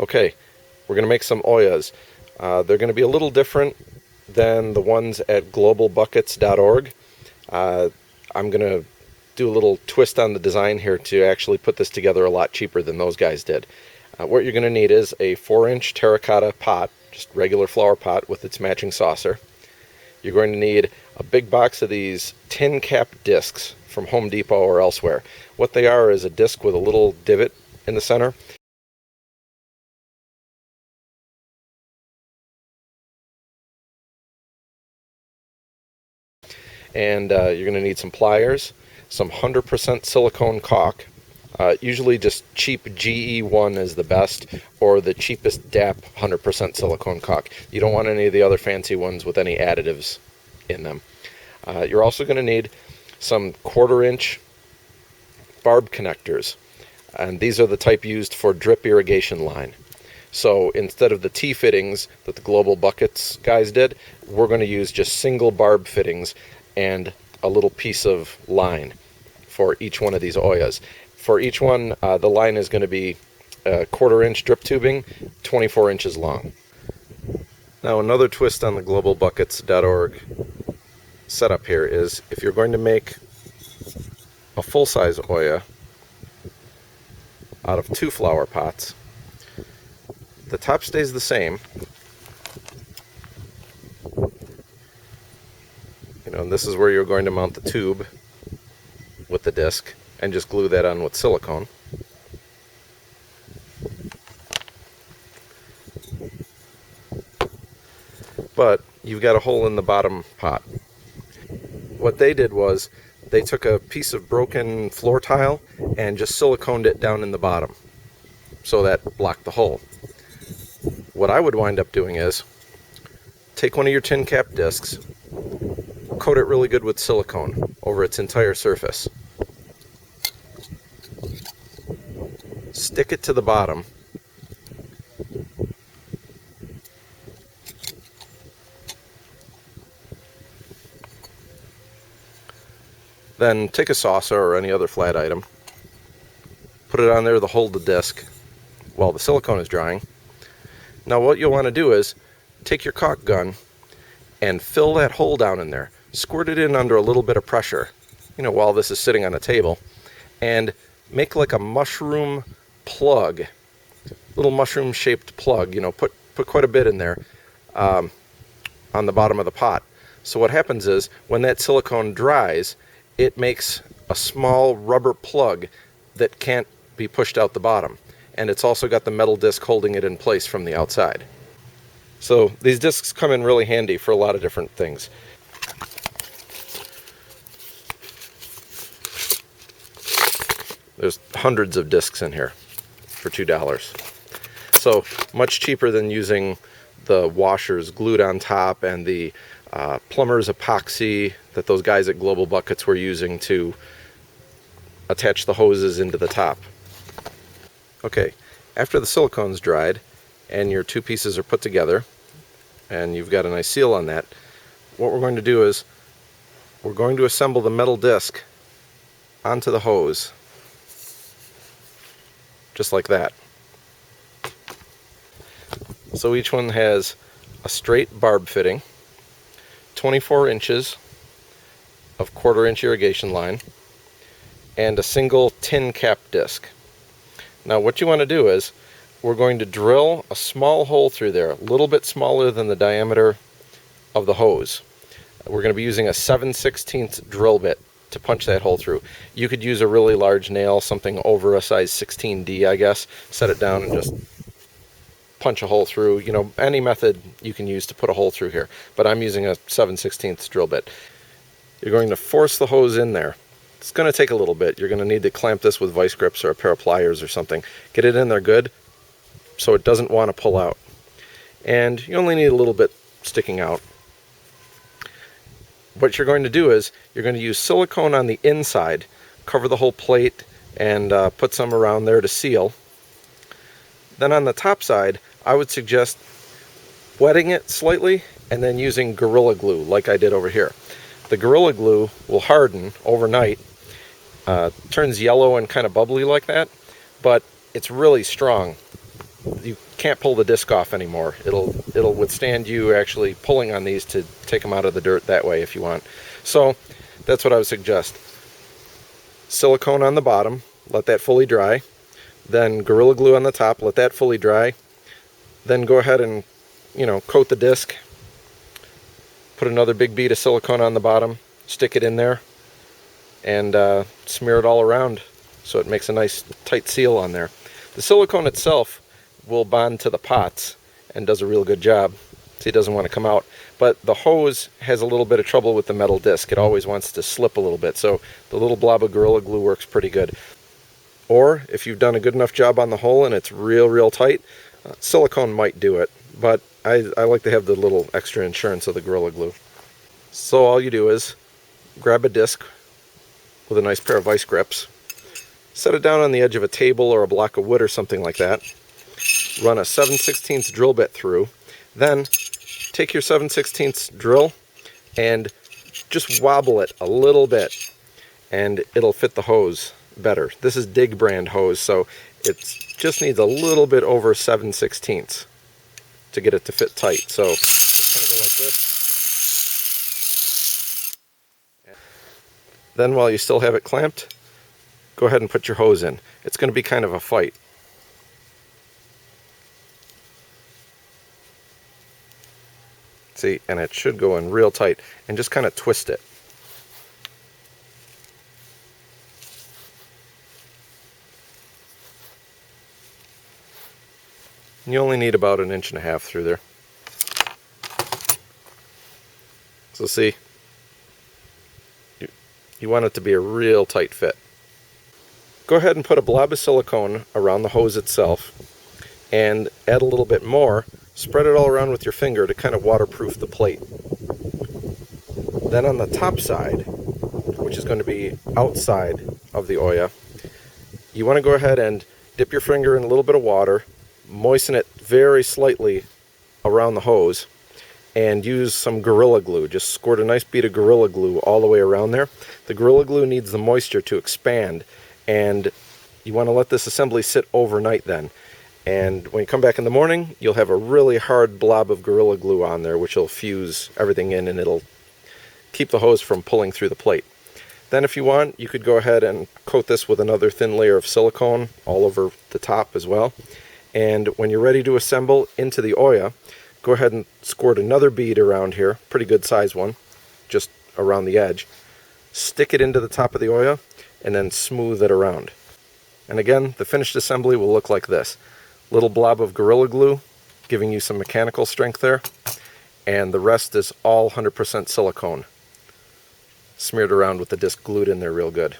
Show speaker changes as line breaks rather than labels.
Okay, we're going to make some Ollas. They're going to be a little different than the ones at globalbuckets.org. I'm going to do a little twist on the design here to actually put this together a lot cheaper than those guys did. What you're going to need is a 4-inch terracotta pot, just regular flower pot with its matching saucer. You're going to need a big box of these tin cap discs from Home Depot or elsewhere. What they are is a disc with a little divot in the center. And you're going to need some pliers, some 100% silicone caulk. Usually just cheap GE1 is the best, or the cheapest DAP 100% silicone caulk. You don't want any of the other fancy ones with any additives in them. You're also going to need some 1/4-inch barb connectors, and these are the type used for drip irrigation line. So instead of the T-fittings that the Global Buckets guys did, we're going to use just single barb fittings and a little piece of line for each one of these Ollas. For each one, the line is going to be 1/4-inch drip tubing, 24 inches long. Now another twist on the globalbuckets.org setup here is if you're going to make a full-size Olla out of 2 flower pots, the top stays the same. And this is where you're going to mount the tube with the disc and just glue that on with silicone. But you've got a hole in the bottom pot. What they did was they took a piece of broken floor tile and just siliconed it down in the bottom, so that blocked the hole. What I would wind up doing is take one of your tin cap discs, coat it really good with silicone over its entire surface, stick it to the bottom, then take a saucer or any other flat item, put it on there to hold the disc while the silicone is drying. Now what you'll want to do is take your caulk gun and fill that hole down in there. Squirt it in under a little bit of pressure, while this is sitting on a table, and make like a mushroom plug, little mushroom shaped plug, put quite a bit in there on the bottom of the pot. So what happens is when that silicone dries, it makes a small rubber plug that can't be pushed out the bottom. And it's also got the metal disc holding it in place from the outside. So these discs come in really handy for a lot of different things. There's hundreds of discs in here for $2. So much cheaper than using the washers glued on top and the plumber's epoxy that those guys at Global Buckets were using to attach the hoses into the top. Okay, after the silicone's dried and your 2 pieces are put together and you've got a nice seal on that, what we're going to do is we're going to assemble the metal disc onto the hose, just like that. So each one has a straight barb fitting, 24 inches of 1/4-inch irrigation line, and a single tin cap disc. Now what you want to do is we're going to drill a small hole through there, a little bit smaller than the diameter of the hose. We're going to be using a 7/16 drill bit to punch that hole through. You could use a really large nail, something over a size 16D, I guess. Set it down and just punch a hole through. Any method you can use to put a hole through here, but I'm using a 7/16 drill bit. You're going to force the hose in there. It's going to take a little bit. You're going to need to clamp this with vice grips or a pair of pliers or something. Get it in there good so it doesn't want to pull out. And you only need a little bit sticking out. What you're going to do is you're going to use silicone on the inside, cover the whole plate, and put some around there to seal. Then on the top side, I would suggest wetting it slightly and then using Gorilla Glue like I did over here. The Gorilla Glue will harden overnight, turns yellow and kind of bubbly like that, but it's really strong you can't pull the disc off anymore. It'll withstand you actually pulling on these to take them out of the dirt that way if you want. So that's what I would suggest. Silicone on the bottom, let that fully dry. Then Gorilla Glue on the top, let that fully dry. Then go ahead and, coat the disc. Put another big bead of silicone on the bottom, stick it in there, and smear it all around so it makes a nice tight seal on there. The silicone itself will bond to the pots and does a real good job. See, it doesn't want to come out. But the hose has a little bit of trouble with the metal disc. It always wants to slip a little bit. So the little blob of Gorilla Glue works pretty good. Or if you've done a good enough job on the hole and it's real tight, silicone might do it. But I like to have the little extra insurance of the Gorilla Glue. So all you do is grab a disc with a nice pair of vice grips, set it down on the edge of a table or a block of wood or something like that, run a 7/16 drill bit through, then take your 7/16 drill and just wobble it a little bit and it'll fit the hose better. This is Dig brand hose, so it just needs a little bit over 7/16 to get it to fit tight. So just kind of go like this. Then while you still have it clamped, go ahead and put your hose in. It's going to be kind of a fight. See, and it should go in real tight, and just kind of twist it. You only need about 1.5 inches through there. So see, you want it to be a real tight fit. Go ahead and put a blob of silicone around the hose itself and add a little bit more. Spread it all around with your finger to kind of waterproof the plate. Then on the top side, which is going to be outside of the Olla, you want to go ahead and dip your finger in a little bit of water, moisten it very slightly around the hose, and use some Gorilla Glue. Just squirt a nice bead of Gorilla Glue all the way around there. The Gorilla Glue needs the moisture to expand, and you want to let this assembly sit overnight then. And when you come back in the morning, you'll have a really hard blob of Gorilla Glue on there, which will fuse everything in and it'll keep the hose from pulling through the plate. Then if you want, you could go ahead and coat this with another thin layer of silicone all over the top as well. And when you're ready to assemble into the Olla, go ahead and squirt another bead around here, pretty good size one, just around the edge. Stick it into the top of the Olla and then smooth it around. And again, the finished assembly will look like this. Little blob of Gorilla Glue, giving you some mechanical strength there, and the rest is all 100% silicone, smeared around with the disc glued in there real good.